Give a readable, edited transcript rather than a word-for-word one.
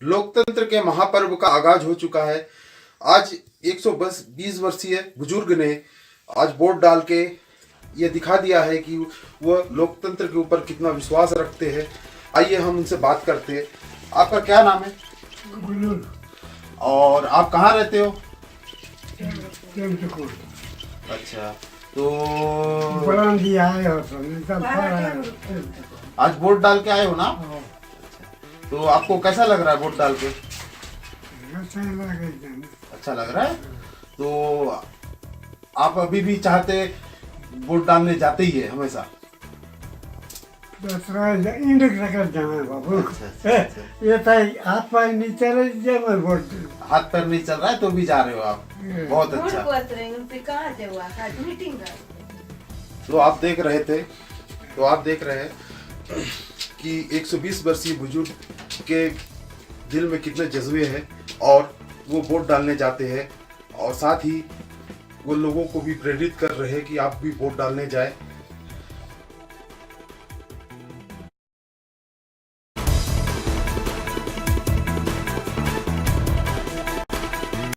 लोकतंत्र के महापर्व का आगाज हो चुका है। आज 120 वर्षीय बुजुर्ग ने आज वोट डाल के ये दिखा दिया है कि वह लोकतंत्र के ऊपर कितना विश्वास रखते हैं। आइए हम उनसे बात करते हैं। आपका क्या नाम है? गुरूर और आप कहाँ रहते हो? चंद्रकोट अच्छा, तो बरामदी आए हो तो नहीं तो पर आज वोट डाल के आए हो ना? आओ तो आपको कैसा लग रहा है वोट डाल के? अच्छा लगे जाने अच्छा लग रहा है। तो आप अभी भी चाहते वोट डालने जाते ही है हमेशा? दूसरा इंडिक रखकर जाना बाबू अच्छा। ये तो हाथ पाई नहीं चले जे मैं वोट हाथ पैर नहीं चल रहा है तो भी जा रहे हो आप? बहुत अच्छा। तो आप देख रहे हैं कि 120 वर्षीय बुजुर्ग के दिल में कितने जज्बे हैं और वो वोट डालने जाते हैं और साथ ही वो लोगों को भी प्रेरित कर रहे हैं कि आप भी वोट डालने जाएं।